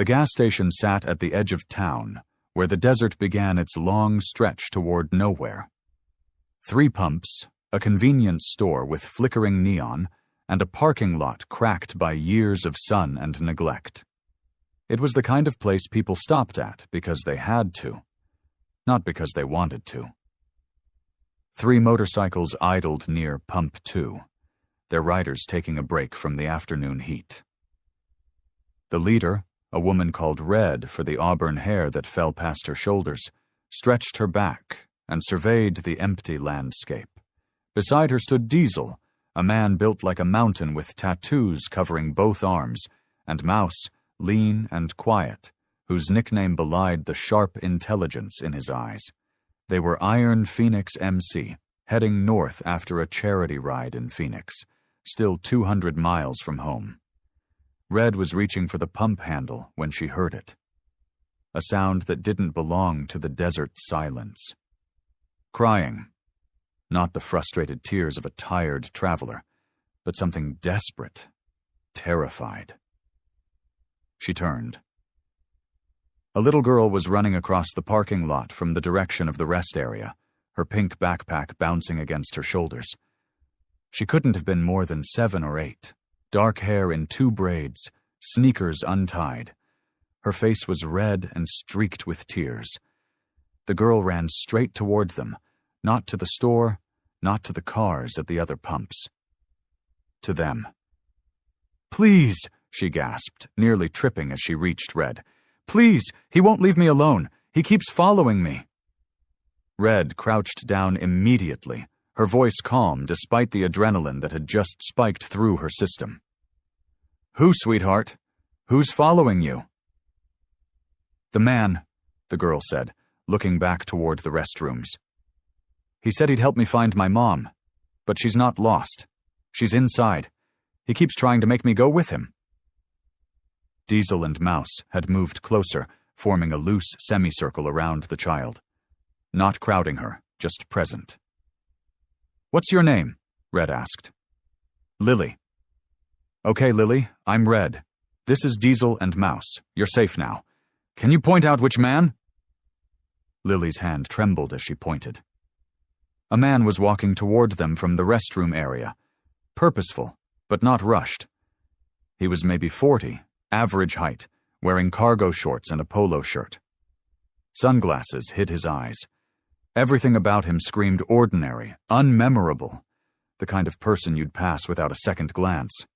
The gas station sat at the edge of town, where the desert began its long stretch toward nowhere. 3 pumps, a convenience store with flickering neon, and a parking lot cracked by years of sun and neglect. It was the kind of place people stopped at because they had to, not because they wanted to. 3 motorcycles idled near Pump 2, their riders taking a break from the afternoon heat. The leader, a woman called Red for the auburn hair that fell past her shoulders, stretched her back and surveyed the empty landscape. Beside her stood Diesel, a man built like a mountain with tattoos covering both arms, and Mouse, lean and quiet, whose nickname belied the sharp intelligence in his eyes. They were Iron Phoenix MC, heading north after a charity ride in Phoenix, still 200 miles from home. Red was reaching for the pump handle when she heard it. A sound that didn't belong to the desert silence. Crying. Not the frustrated tears of a tired traveler, but something desperate, terrified. She turned. A little girl was running across the parking lot from the direction of the rest area, her pink backpack bouncing against her shoulders. She couldn't have been more than 7 or 8, dark hair in 2 braids, sneakers untied. Her face was red and streaked with tears. The girl ran straight toward them, not to the store, not to the cars at the other pumps. To them. "Please," she gasped, nearly tripping as she reached Red. "Please, he won't leave me alone. He keeps following me." Red crouched down immediately, her voice calm despite the adrenaline that had just spiked through her system. "Who, sweetheart? Who's following you?" "The man," the girl said, looking back toward the restrooms. "He said he'd help me find my mom, but she's not lost. She's inside. He keeps trying to make me go with him." Diesel and Mouse had moved closer, forming a loose semicircle around the child. Not crowding her, just present. "What's your name?" Red asked. "Lily." "Okay, Lily, I'm Red. This is Diesel and Mouse. You're safe now. Can you point out which man?" Lily's hand trembled as she pointed. A man was walking toward them from the restroom area, purposeful, but not rushed. He was maybe 40, average height, wearing cargo shorts and a polo shirt. Sunglasses hid his eyes. Everything about him screamed ordinary, unmemorable, the kind of person you'd pass without a second glance.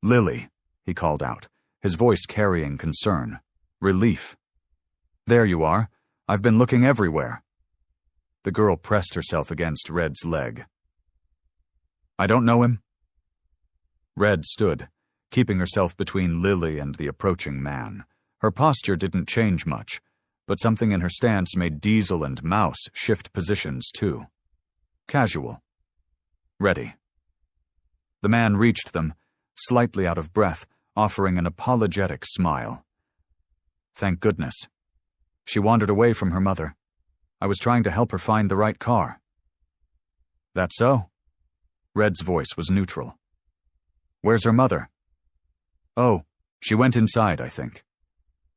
"Lily," he called out, his voice carrying concern, relief. "There you are. I've been looking everywhere." The girl pressed herself against Red's leg. "I don't know him." Red stood, keeping herself between Lily and the approaching man. Her posture didn't change much, but something in her stance made Diesel and Mouse shift positions too. Casual. Ready. The man reached them, slightly out of breath, offering an apologetic smile. "Thank goodness. She wandered away from her mother. I was trying to help her find the right car." "That so?" Red's voice was neutral. "Where's her mother?" "Oh, she went inside, I think.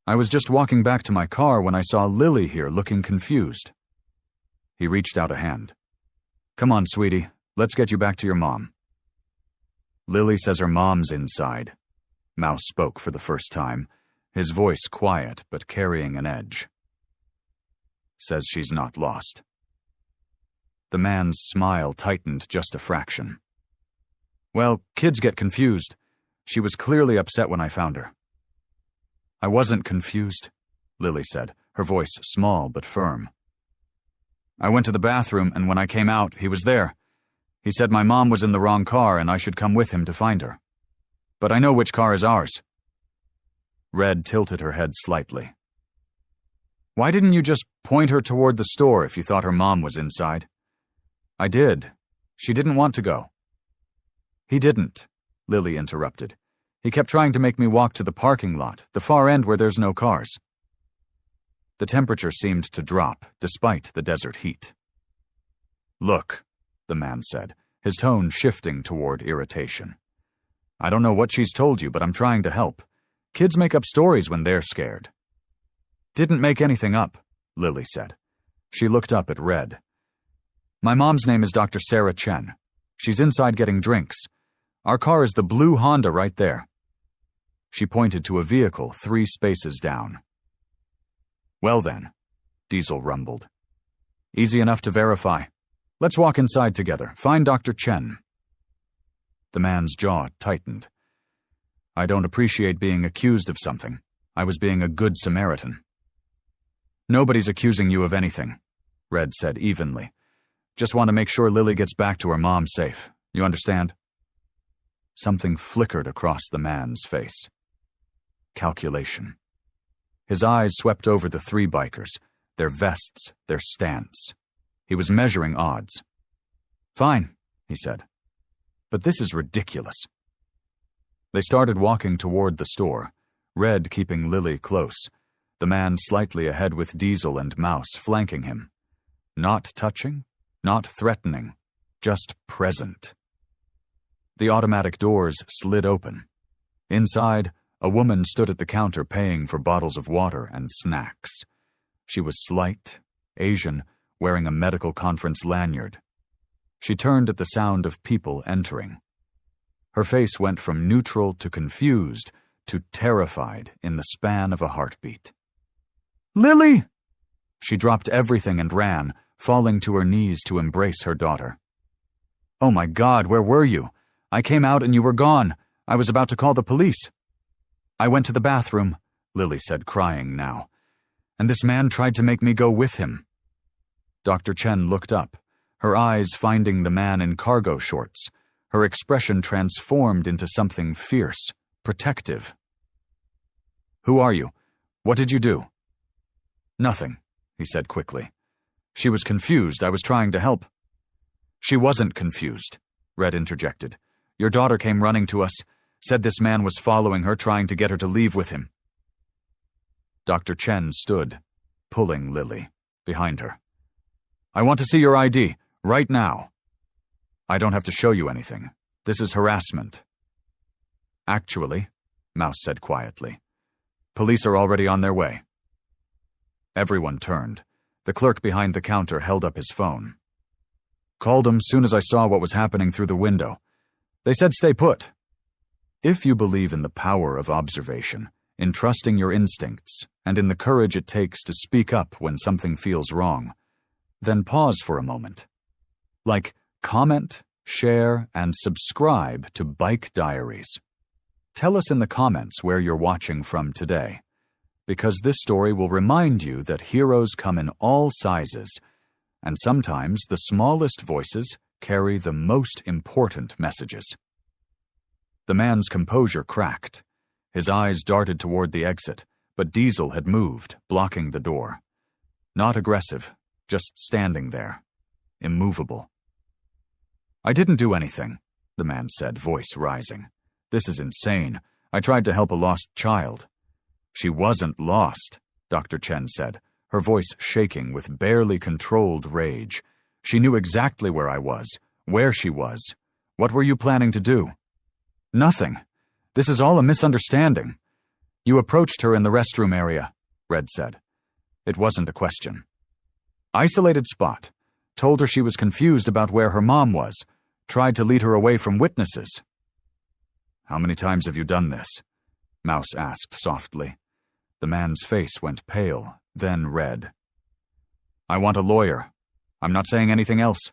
I was just walking back to my car when I saw Lily here looking confused." He reached out a hand. "Come on, sweetie, let's get you back to your mom." "Lily says her mom's inside." Mouse spoke for the first time, his voice quiet but carrying an edge. "Says she's not lost." The man's smile tightened just a fraction. "Well, kids get confused. She was clearly upset when I found her." "I wasn't confused," Lily said, her voice small but firm. "I went to the bathroom, and when I came out, he was there. He said my mom was in the wrong car and I should come with him to find her. But I know which car is ours." Red tilted her head slightly. "Why didn't you just point her toward the store if you thought her mom was inside?" "I did. She didn't want to go." "He didn't," Lily interrupted. "He kept trying to make me walk to the parking lot, the far end where there's no cars." The temperature seemed to drop, despite the desert heat. "Look," the man said, his tone shifting toward irritation. "I don't know what she's told you, but I'm trying to help. Kids make up stories when they're scared." "Didn't make anything up," Lily said. She looked up at Red. "My mom's name is Dr. Sarah Chen. She's inside getting drinks. Our car is the blue Honda right there." She pointed to a vehicle 3 spaces down. "Well then," Diesel rumbled. "Easy enough to verify. Let's walk inside together. Find Dr. Chen." The man's jaw tightened. "I don't appreciate being accused of something. I was being a good Samaritan." "Nobody's accusing you of anything," Red said evenly. "Just want to make sure Lily gets back to her mom safe. You understand?" Something flickered across the man's face. Calculation. His eyes swept over the 3 bikers, their vests, their stance. He was measuring odds. "Fine," he said. "But this is ridiculous." They started walking toward the store, Red keeping Lily close, the man slightly ahead with Diesel and Mouse flanking him. Not touching, not threatening, just present. The automatic doors slid open. Inside, a woman stood at the counter paying for bottles of water and snacks. She was slight, Asian, wearing a medical conference lanyard. She turned at the sound of people entering. Her face went from neutral to confused to terrified in the span of a heartbeat. "Lily!" She dropped everything and ran, falling to her knees to embrace her daughter. "Oh my God, where were you? I came out and you were gone. I was about to call the police." "I went to the bathroom," Lily said, crying now. "And this man tried to make me go with him." Dr. Chen looked up, her eyes finding the man in cargo shorts, her expression transformed into something fierce, protective. "Who are you? What did you do?" "Nothing," he said quickly. "She was confused. I was trying to help." "She wasn't confused," Red interjected. "Your daughter came running to us, said this man was following her, trying to get her to leave with him." Dr. Chen stood, pulling Lily, behind her. "I want to see your ID, right now." "I don't have to show you anything. This is harassment." "Actually," Mouse said quietly, "police are already on their way." Everyone turned. The clerk behind the counter held up his phone. "Called them soon as I saw what was happening through the window. They said stay put." If you believe in the power of observation, in trusting your instincts, and in the courage it takes to speak up when something feels wrong, then pause for a moment. Like, comment, share, and subscribe to Bike Diaries. Tell us in the comments where you're watching from today, because this story will remind you that heroes come in all sizes, and sometimes the smallest voices carry the most important messages. The man's composure cracked. His eyes darted toward the exit, but Diesel had moved, blocking the door. Not aggressive, just standing there, immovable. "I didn't do anything," the man said, voice rising. "This is insane. I tried to help a lost child." "She wasn't lost," Dr. Chen said, her voice shaking with barely controlled rage. "She knew exactly where I was, where she was. What were you planning to do?" "Nothing. This is all a misunderstanding." "You approached her in the restroom area," Red said. It wasn't a question. "Isolated spot. Told her she was confused about where her mom was. Tried to lead her away from witnesses." "How many times have you done this?" Mouse asked softly. The man's face went pale, then red. "I want a lawyer. I'm not saying anything else."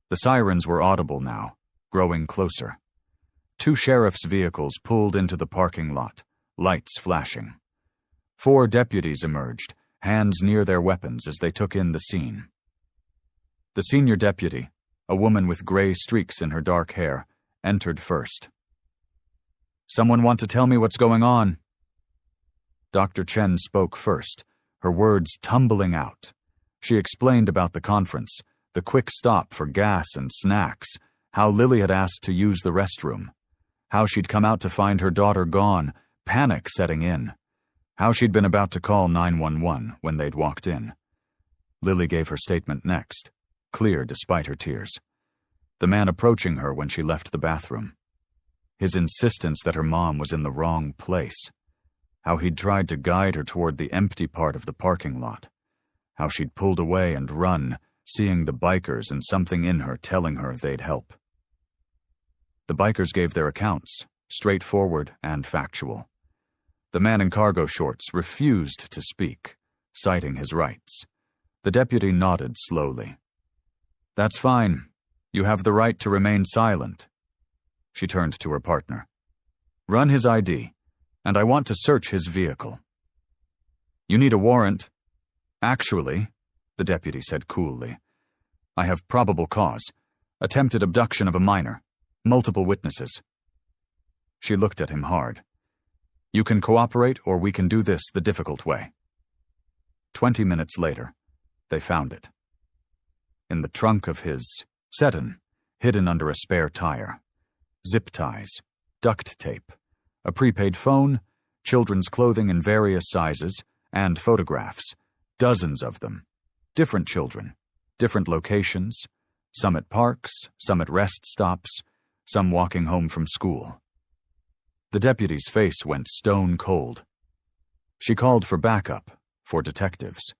The sirens were audible now, growing closer. 2 sheriff's vehicles pulled into the parking lot, lights flashing. 4 deputies emerged, hands near their weapons as they took in the scene. The senior deputy, a woman with gray streaks in her dark hair, entered first. "Someone want to tell me what's going on?" Dr. Chen spoke first, her words tumbling out. She explained about the conference, the quick stop for gas and snacks, how Lily had asked to use the restroom, how she'd come out to find her daughter gone, panic setting in, how she'd been about to call 911 when they'd walked in. Lily gave her statement next, clear despite her tears. The man approaching her when she left the bathroom. His insistence that her mom was in the wrong place. How he'd tried to guide her toward the empty part of the parking lot. How she'd pulled away and run, seeing the bikers and something in her telling her they'd help. The bikers gave their accounts, straightforward and factual. The man in cargo shorts refused to speak, citing his rights. The deputy nodded slowly. "That's fine. You have the right to remain silent." She turned to her partner. "Run his ID, and I want to search his vehicle." "You need a warrant." "Actually," the deputy said coolly, "I have probable cause. Attempted abduction of a minor. Multiple witnesses." She looked at him hard. "You can cooperate, or we can do this the difficult way." 20 minutes later, they found it. In the trunk of his sedan, hidden under a spare tire. Zip ties, duct tape, a prepaid phone, children's clothing in various sizes, and photographs, dozens of them. Different children, different locations, some at parks, some at rest stops, some walking home from school. The deputy's face went stone cold. She called for backup, for detectives.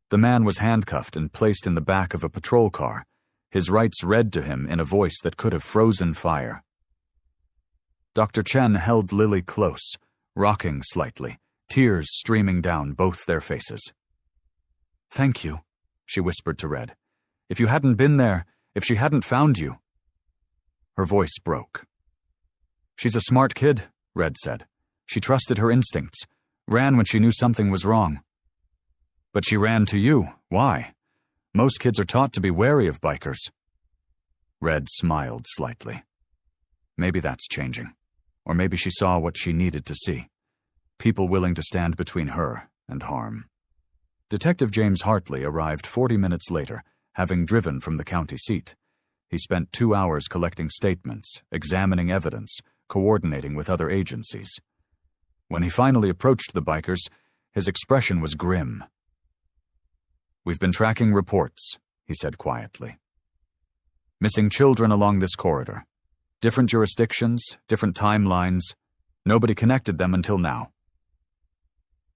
The man was handcuffed and placed in the back of a patrol car, his rights read to him in a voice that could have frozen fire. Dr. Chen held Lily close, rocking slightly, tears streaming down both their faces. "Thank you," she whispered to Red. "If you hadn't been there, if she hadn't found you." Her voice broke. "She's a smart kid," Red said. "She trusted her instincts, ran when she knew something was wrong." "But she ran to you. Why? Most kids are taught to be wary of bikers." Red smiled slightly. Maybe that's changing. Or maybe she saw what she needed to see. People willing to stand between her and harm. Detective James Hartley arrived 40 minutes later, having driven from the county seat. He spent 2 hours collecting statements, examining evidence, coordinating with other agencies. When he finally approached the bikers, his expression was grim. "We've been tracking reports," he said quietly. "Missing children along this corridor. Different jurisdictions, different timelines. Nobody connected them until now."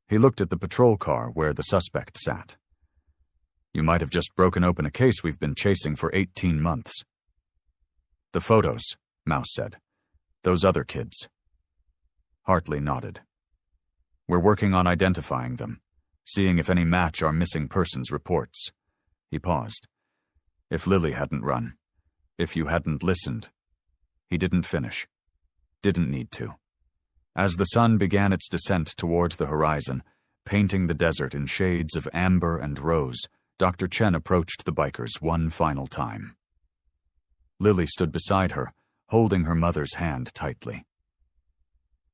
He looked at the patrol car where the suspect sat. "You might have just broken open a case we've been chasing for 18 months. "The photos," Mouse said. "Those other kids." Hartley nodded. "We're working on identifying them, seeing if any match our missing persons reports." He paused. "If Lily hadn't run, if you hadn't listened." He didn't finish. Didn't need to. As the sun began its descent toward the horizon, painting the desert in shades of amber and rose, Dr. Chen approached the bikers one final time. Lily stood beside her, holding her mother's hand tightly.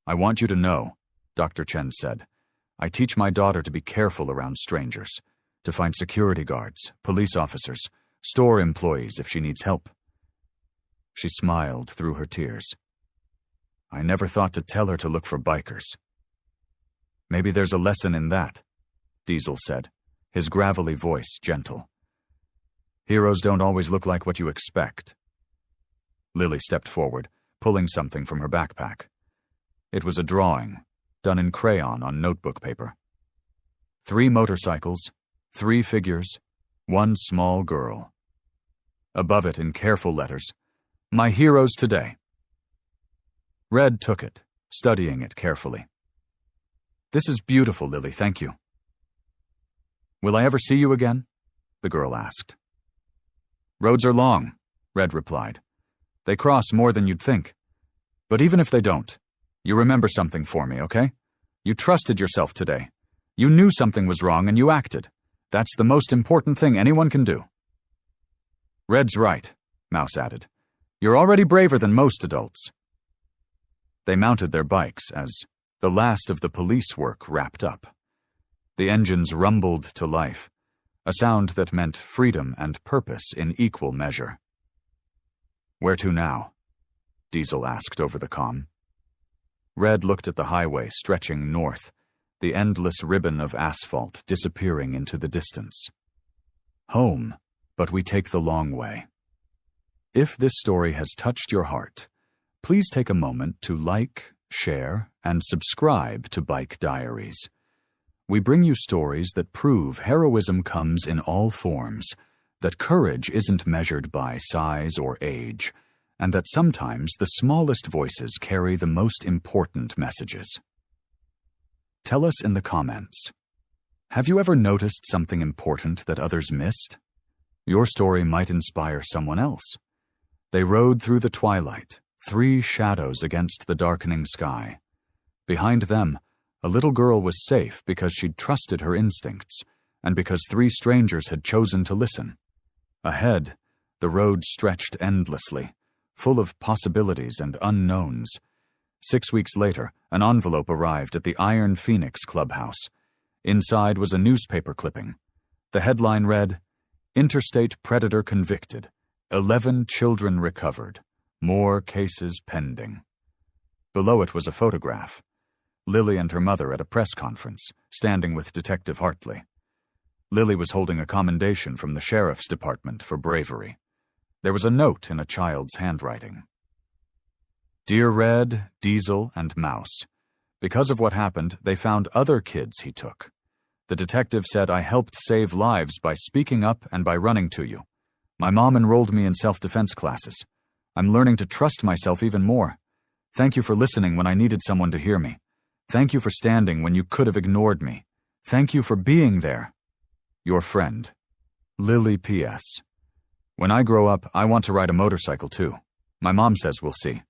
"I want you to know," Dr. Chen said, "I teach my daughter to be careful around strangers, to find security guards, police officers, store employees if she needs help." She smiled through her tears. "I never thought to tell her to look for bikers." "Maybe there's a lesson in that," Diesel said, his gravelly voice gentle. "Heroes don't always look like what you expect." Lily stepped forward, pulling something from her backpack. It was a drawing, done in crayon on notebook paper. 3 motorcycles, 3 figures, 1 small girl. Above it in careful letters, "My heroes today." Red took it, studying it carefully. "This is beautiful, Lily, thank you." "Will I ever see you again?" the girl asked. "Roads are long," Red replied. "They cross more than you'd think. But even if they don't, you remember something for me, okay? You trusted yourself today. You knew something was wrong and you acted. That's the most important thing anyone can do." "Red's right," Mouse added. "You're already braver than most adults." They mounted their bikes as the last of the police work wrapped up. The engines rumbled to life, a sound that meant freedom and purpose in equal measure. "Where to now?" Diesel asked over the comm. Red looked at the highway stretching north, the endless ribbon of asphalt disappearing into the distance. "Home, but we take the long way." If this story has touched your heart, please take a moment to like, share, and subscribe to Bike Diaries. We bring you stories that prove heroism comes in all forms, that courage isn't measured by size or age, and that sometimes the smallest voices carry the most important messages. Tell us in the comments. Have you ever noticed something important that others missed? Your story might inspire someone else. They rode through the twilight, 3 shadows against the darkening sky. Behind them, a little girl was safe because she'd trusted her instincts, and because 3 strangers had chosen to listen. Ahead, the road stretched endlessly, full of possibilities and unknowns. 6 weeks later, an envelope arrived at the Iron Phoenix clubhouse. Inside was a newspaper clipping. The headline read, "Interstate predator convicted. 11 children recovered. More cases pending." Below it was a photograph. Lily and her mother at a press conference, standing with Detective Hartley. Lily was holding a commendation from the sheriff's department for bravery. There was a note in a child's handwriting. "Dear Red, Diesel, and Mouse, because of what happened, they found other kids he took. The detective said I helped save lives by speaking up and by running to you. My mom enrolled me in self-defense classes. I'm learning to trust myself even more. Thank you for listening when I needed someone to hear me. Thank you for standing when you could have ignored me. Thank you for being there. Your friend, Lily P.S. When I grow up, I want to ride a motorcycle too. My mom says we'll see."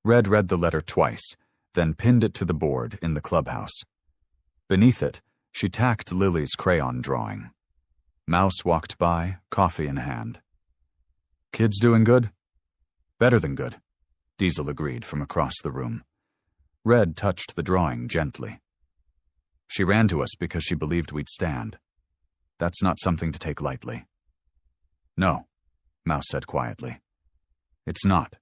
Red read the letter twice, then pinned it to the board in the clubhouse. Beneath it, she tacked Lily's crayon drawing. Mouse walked by, coffee in hand. "Kids doing good?" "Better than good," Diesel agreed from across the room. Red touched the drawing gently. "She ran to us because she believed we'd stand. That's not something to take lightly." "No," Mouse said quietly. "It's not."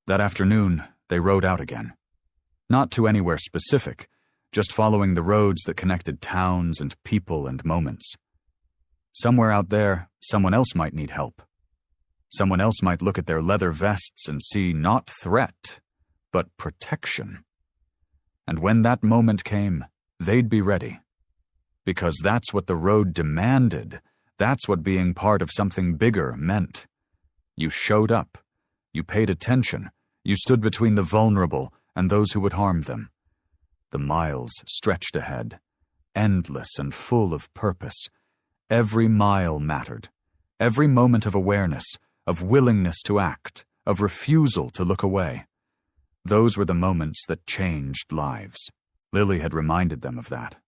That afternoon, they rode out again. Not to anywhere specific, just following the roads that connected towns and people and moments. Somewhere out there, someone else might need help. Someone else might look at their leather vests and see not threat, but protection. And when that moment came, they'd be ready. Because that's what the road demanded. That's what being part of something bigger meant. You showed up. You paid attention. You stood between the vulnerable and those who would harm them. The miles stretched ahead, endless and full of purpose. Every mile mattered. Every moment of awareness, of willingness to act, of refusal to look away. Those were the moments that changed lives. Lily had reminded them of that.